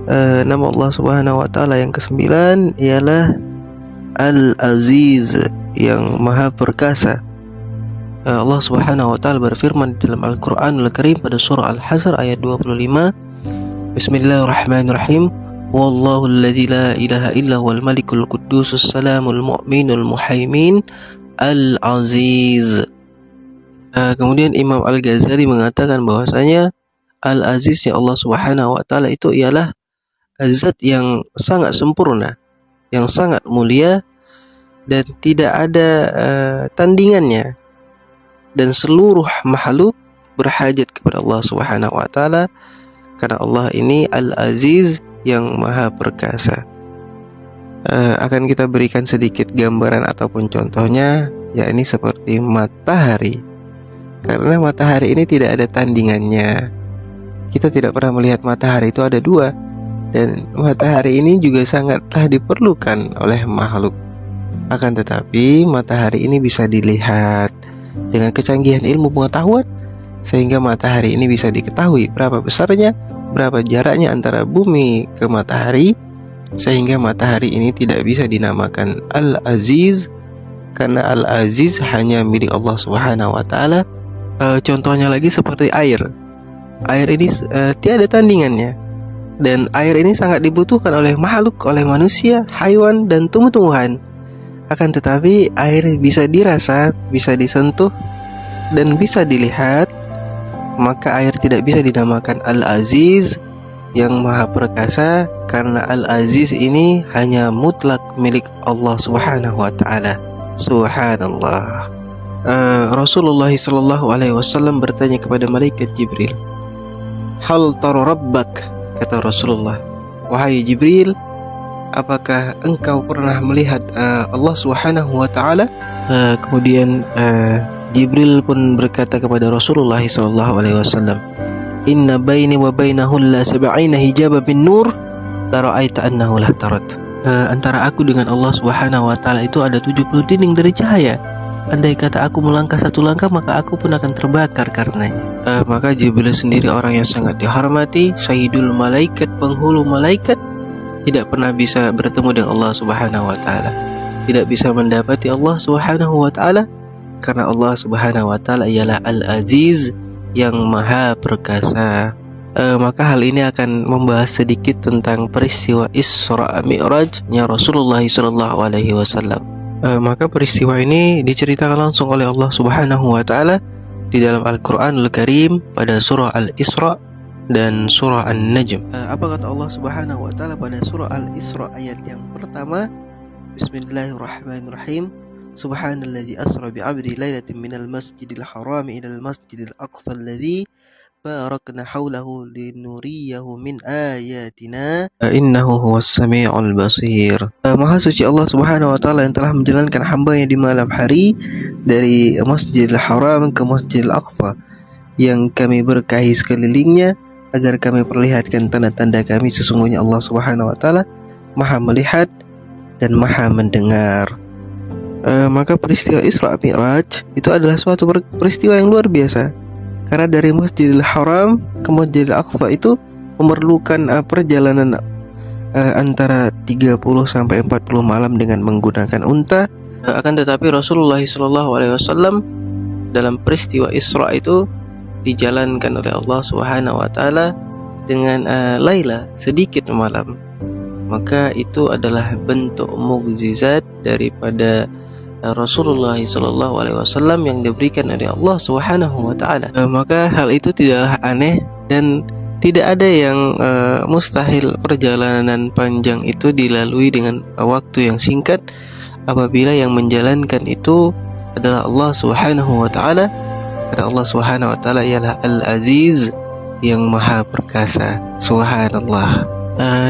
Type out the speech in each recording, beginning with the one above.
nama Allah Subhanahu wa taala yang ke-9 ialah Al-Aziz, yang Maha Perkasa. Allah Subhanahu wa taala berfirman di dalam Al-Qur'anul Karim pada surah Al-Hasr ayat 25, Bismillahirrahmanirrahim. Wallahu alladzi la ilaha illa huwal malikul quddusus salamul mu'minul muhaimin Al-Aziz. Kemudian Imam Al-Ghazali mengatakan bahwasanya Al-Aziz ya Allah Subhanahu wa taala itu ialah zat yang sangat sempurna, yang sangat mulia dan tidak ada tandingannya, dan seluruh makhluk berhajat kepada Allah Subhanahu wa taala karena Allah ini Al-Aziz yang Maha Perkasa. Akan kita berikan sedikit gambaran ataupun contohnya, yakni seperti matahari. Karena matahari ini tidak ada tandingannya. Kita tidak pernah melihat matahari itu ada dua, dan matahari ini juga sangatlah diperlukan oleh makhluk. Akan tetapi matahari ini bisa dilihat dengan kecanggihan ilmu pengetahuan, sehingga matahari ini bisa diketahui berapa besarnya, berapa jaraknya antara bumi ke matahari, sehingga matahari ini tidak bisa dinamakan Al-Aziz karena Al-Aziz hanya milik Allah Subhanahu wa taala. Contohnya lagi seperti air. Air ini tiada tandingannya, dan air ini sangat dibutuhkan oleh makhluk, oleh manusia, haiwan, dan tumbuh-tumbuhan. Akan tetapi air bisa dirasa, bisa disentuh, dan bisa dilihat, maka air tidak bisa dinamakan Al-Aziz yang Maha Perkasa karena Al-Aziz ini hanya mutlak milik Allah Subhanahu wa taala. Subhanallah. Rasulullah sallallahu alaihi wasallam bertanya kepada malaikat Jibril, "Hal tara rabbak?" Kata Rasulullah, "Wahai Jibril, apakah engkau pernah melihat Allah Subhanahu wa taala?" Kemudian Jibril pun berkata kepada Rasulullah sallallahu alaihi wasallam, "Inna baini wa bainahu la sab'ina hijaba bin nur, la ra'aita annahu la tarat." Antara aku dengan Allah Subhanahu wa taala itu ada 70 dinding dari cahaya. Andai kata aku melangkah satu langkah, maka aku pun akan terbakar karenanya. Maka Jibril sendiri orang yang sangat dihormati, Sayyidul Malaikat, penghulu malaikat, tidak pernah bisa bertemu dengan Allah Subhanahu wa taala, tidak bisa mendapati Allah Subhanahu wa taala karena Allah Subhanahu wa taala ialah Al-Aziz yang Maha Perkasa. Maka hal ini akan membahas sedikit tentang peristiwa Isra Mi'rajnya Rasulullah sallallahu alaihi wasallam. Maka peristiwa ini diceritakan langsung oleh Allah Subhanahu wa taala di dalam Al-Qur'anul Karim pada surah Al-Isra dan surah An-Najm. Apa kata Allah Subhanahu wa taala pada surah Al-Isra ayat yang pertama? Bismillahirrahmanirrahim. Subhanallazi asra bi'abdi lailatin minal masjidil harami ilal masjidil aqsa alladzi barakna haulahu linuriyahu min ayatina innahu huwas sami'ul basir. Maha suci Allah Subhanahu wa taala yang telah menjalankan hambanya di malam hari dari Masjidil Haram ke Masjidil Aqsa yang kami berkahi sekelilingnya agar kami perlihatkan tanda-tanda kami. Sesungguhnya Allah Subhanahu wa taala Maha melihat dan Maha mendengar. Maka peristiwa Isra Mi'raj itu adalah suatu peristiwa yang luar biasa, karena dari Masjidil Haram ke Masjidil Aqsa itu memerlukan perjalanan antara 30 sampai 40 malam dengan menggunakan unta. Akan tetapi Rasulullah SAW dalam peristiwa Isra itu dijalankan oleh Allah Subhanahu wa taala dengan laila, sedikit malam. Maka itu adalah bentuk mukjizat daripada Rasulullah SAW yang diberikan oleh Allah Subhanahu wa taala. Maka hal itu tidaklah aneh dan tidak ada yang mustahil perjalanan panjang itu dilalui dengan waktu yang singkat apabila yang menjalankan itu adalah Allah Subhanahu wa taala. Karena Allah Subhanahu wa taala ialah Al-Aziz yang Maha Perkasa. Subhanallah.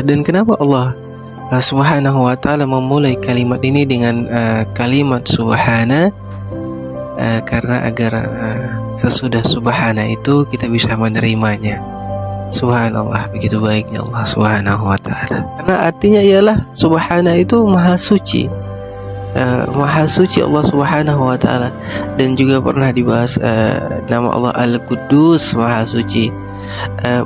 Dan kenapa Allah Subhanahu wa ta'ala memulai kalimat ini dengan kalimat subhana? Karena agar sesudah subhana itu kita bisa menerimanya. Subhanallah, begitu baiknya Allah Subhanahu wa ta'ala. Karena artinya ialah subhana itu maha suci. Maha suci Allah Subhanahu wa ta'ala. Dan juga pernah dibahas nama Allah Al-Quddus, maha suci.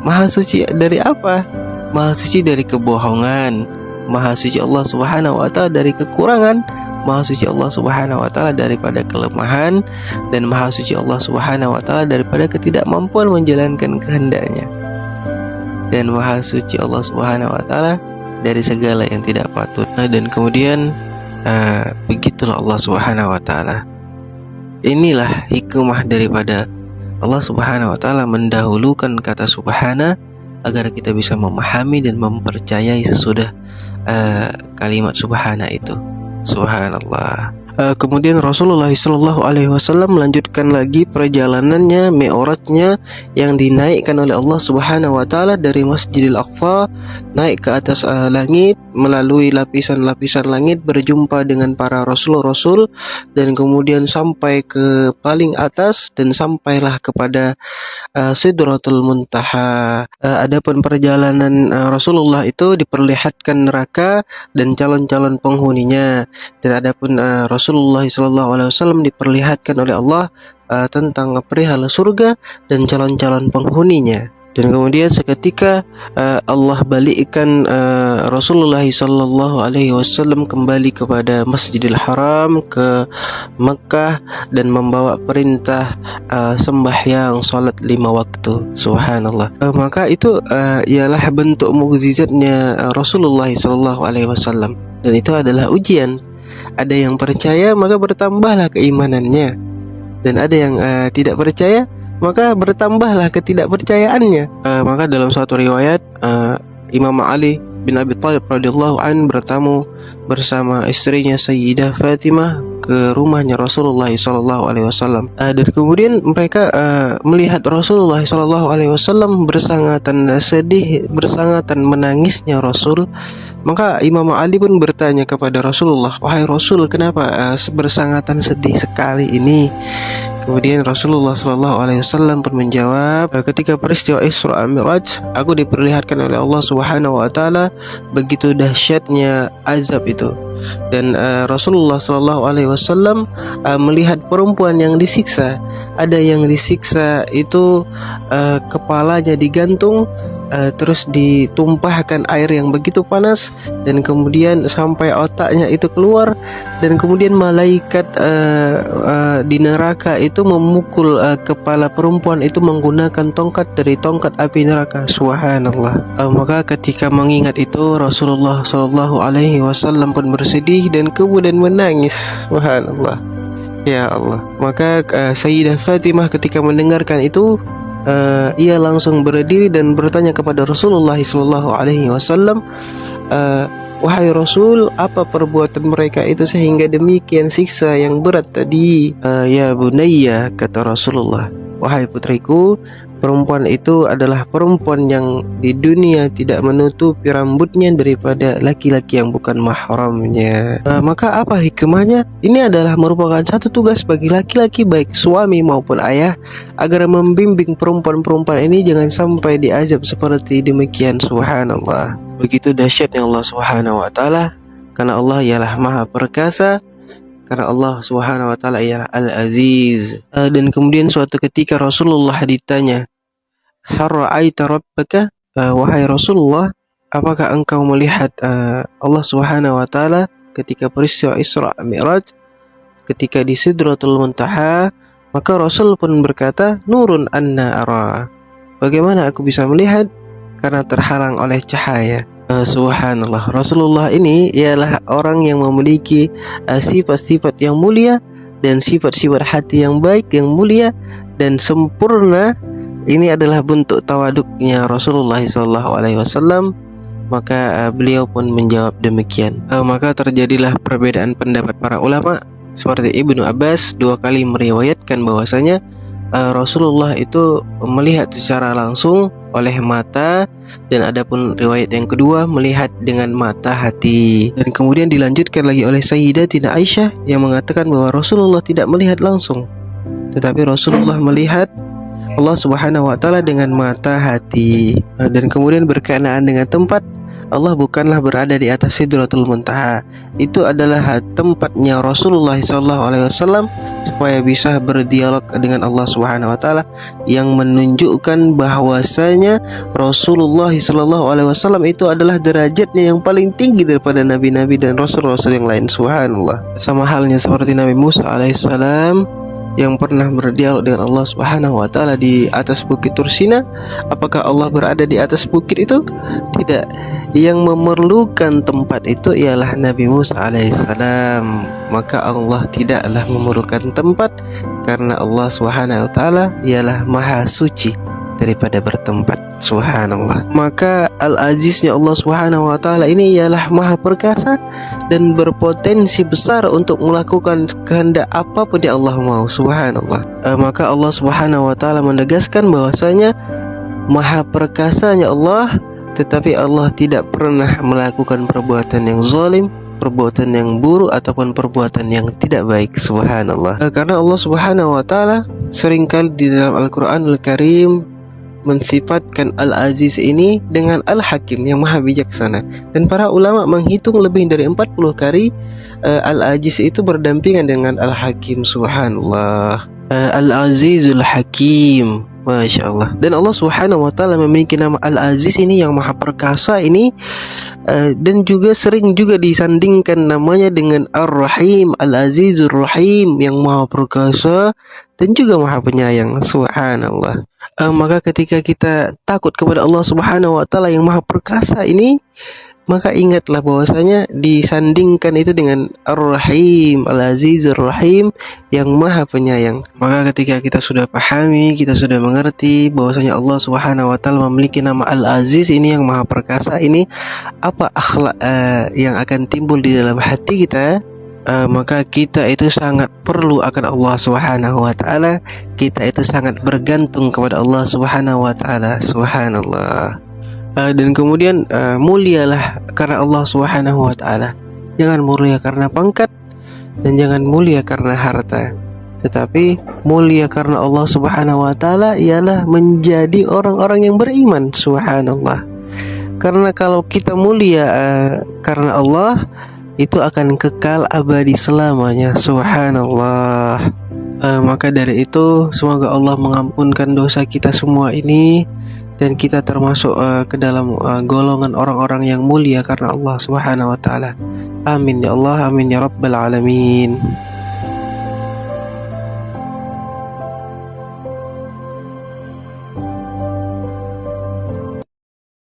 Maha suci dari apa? Maha suci dari kebohongan, Maha suci Allah Subhanahu wa taala dari kekurangan, Maha suci Allah Subhanahu wa taala daripada kelemahan, dan Maha suci Allah Subhanahu wa taala daripada ketidakmampuan menjalankan kehendaknya. Dan Maha suci Allah Subhanahu wa taala dari segala yang tidak patut. Dan kemudian begitulah Allah Subhanahu wa taala. Inilah hikmah daripada Allah Subhanahu wa taala mendahulukan kata subhana agar kita bisa memahami dan mempercayai sesudah kalimat subhana itu. Subhanallah. Kemudian Rasulullah SAW melanjutkan lagi perjalanannya, mi'rajnya yang dinaikkan oleh Allah Subhanahu wa taala dari Masjidil Aqsa naik ke atas langit, melalui lapisan-lapisan langit, berjumpa dengan para rasul-rasul, dan kemudian sampai ke paling atas dan sampailah kepada Sidratul Muntaha. Adapun perjalanan Rasulullah itu diperlihatkan neraka dan calon-calon penghuninya, dan adapun Rasulullah SAW diperlihatkan oleh Allah tentang perihal surga dan calon-calon penghuninya. Dan kemudian seketika Allah balikkan Rasulullah SAW kembali kepada Masjidil Haram ke Mekah dan membawa perintah sembahyang salat 5 waktu. Subhanallah. Maka itu ialah bentuk mukjizatnya Rasulullah SAW, dan itu adalah ujian. Ada yang percaya maka bertambahlah keimanannya, dan ada yang tidak percaya maka bertambahlah ketidakpercayaannya. Maka dalam suatu riwayat Imam Ali bin Abi Thalib radhiyallahu an bertamu bersama istrinya Sayyidah Fatimah ke rumahnya Rasulullah SAW. Dan kemudian mereka melihat Rasulullah SAW bersangatan sedih, bersangatan menangisnya Rasul. Maka Imam Ali pun bertanya kepada Rasulullah, "Wahai Rasul, kenapa bersangatan sedih sekali ini?" Kemudian Rasulullah SAW pun menjawab, ketika peristiwa Isra Mi'raj, aku diperlihatkan oleh Allah Subhanahu wa taala begitu dahsyatnya azab itu. Dan Rasulullah SAW melihat perempuan yang disiksa. Ada yang disiksa itu kepalanya digantung, terus ditumpahkan air yang begitu panas, dan kemudian sampai otaknya itu keluar, dan kemudian malaikat di neraka itu memukul kepala perempuan itu menggunakan tongkat dari tongkat api neraka. Subhanallah. Maka ketika mengingat itu Rasulullah SAW pun bersedih dan kemudian menangis. Subhanallah. Ya Allah. Maka Sayyidah Fatimah ketika mendengarkan itu, ia langsung berdiri dan bertanya kepada Rasulullah SAW, "Wahai Rasul, apa perbuatan mereka itu sehingga demikian siksa yang berat tadi?" "Ya bunayya," kata Rasulullah, "wahai putriku, perempuan itu adalah perempuan yang di dunia tidak menutupi rambutnya daripada laki-laki yang bukan mahramnya." Maka apa hikmahnya? Ini adalah merupakan satu tugas bagi laki-laki, baik suami maupun ayah, agar membimbing perempuan-perempuan ini jangan sampai diazab seperti demikian. Subhanallah. Begitu dahsyatnya Allah Subhanahu wa taala, karena Allah ialah Maha Perkasa, karena Allah Subhanahu wa taala ialah Al-Aziz. Dan kemudian suatu ketika Rasulullah ditanya, "Hal ra'aita rabbaka?" Wahai Rasulullah, apakah engkau melihat Allah Subhanahu wa taala ketika peristiwa Isra Mi'raj, ketika di Sidratul Muntaha? Maka Rasul pun berkata, "Nurun anna ara." Bagaimana aku bisa melihat? Karena terhalang oleh cahaya. Subhanallah. Rasulullah ini ialah orang yang memiliki sifat-sifat yang mulia dan sifat-sifat hati yang baik, yang mulia dan sempurna. Ini adalah bentuk tawaduknya Rasulullah SAW. Maka beliau pun menjawab demikian. Maka terjadilah perbedaan pendapat para ulama. Seperti Ibnu Abbas 2 kali meriwayatkan bahwasanya Rasulullah itu melihat secara langsung oleh mata, dan adapun riwayat yang kedua melihat dengan mata hati. Dan kemudian dilanjutkan lagi oleh Sayyidatina Aisyah yang mengatakan bahwa Rasulullah tidak melihat langsung, tetapi Rasulullah melihat Allah Subhanahu wa taala dengan mata hati. Dan kemudian berkenaan dengan tempat, Allah bukanlah berada di atas Sidratul Muntaha. Itu adalah tempatnya Rasulullah SAW supaya bisa berdialog dengan Allah Subhanahu wa taala, yang menunjukkan bahwasanya Rasulullah SAW itu adalah derajatnya yang paling tinggi daripada nabi-nabi dan rasul-rasul yang lain. Subhanallah. Sama halnya seperti Nabi Musa alaihissalam yang pernah berdialog dengan Allah Subhanahu wa taala di atas bukit Tursina. Apakah Allah berada di atas bukit itu? Tidak. Yang memerlukan tempat itu ialah Nabi Musa alaihissalam. Maka Allah tidaklah memerlukan tempat, karena Allah Subhanahu wa taala ialah maha suci daripada bertempat. Subhanallah. Maka Al-Aziznya Allah Subhanahu wa taala ini ialah maha perkasa dan berpotensi besar untuk melakukan kehendak apapun yang Allah mau. Subhanallah. Maka Allah Subhanahu wa taala menegaskan bahwasanya maha perkasanya Allah, tetapi Allah tidak pernah melakukan perbuatan yang zalim, perbuatan yang buruk, ataupun perbuatan yang tidak baik. Subhanallah. Karena Allah Subhanahu wa taala seringkali di dalam Al-Qur'anul Karim mensifatkan Al-Aziz ini dengan Al-Hakim, yang maha bijaksana. Dan para ulama menghitung lebih dari 40 kali Al-Aziz itu berdampingan dengan Al-Hakim. Subhanallah. Al-Azizul Hakim, Masya Allah. Dan Allah Subhanahu wa taala memiliki nama Al-Aziz ini yang maha perkasa ini, dan juga sering juga disandingkan namanya dengan Ar-Rahim, Al-Azizur Rahim, yang maha perkasa dan juga maha penyayang. Subhanallah. Maka ketika kita takut kepada Allah Subhanahu wa taala yang maha perkasa ini, maka ingatlah bahwasanya disandingkan itu dengan Ar-Rahim, Al-Azizur Rahim, yang maha penyayang. Maka ketika kita sudah pahami, kita sudah mengerti bahwasanya Allah Subhanahu wa taala memiliki nama Al-Aziz ini yang maha perkasa ini, apa akhlak yang akan timbul di dalam hati kita? Maka kita itu sangat perlu akan Allah Subhanahu wa taala. Kita itu sangat bergantung kepada Allah Subhanahu wa taala. Subhanallah. Dan kemudian mulialah karena Allah Subhanahu wa taala. Jangan mulia karena pangkat dan jangan mulia karena harta, tetapi mulia karena Allah Subhanahu wa taala ialah menjadi orang-orang yang beriman. Subhanallah. Karena kalau kita mulia karena Allah, itu akan kekal abadi selamanya. Subhanallah. Maka dari itu semoga Allah mengampunkan dosa kita semua ini, dan kita termasuk ke dalam golongan orang-orang yang mulia karena Allah Subhanahu wa taala. Amin ya Allah, amin ya rabbal alamin.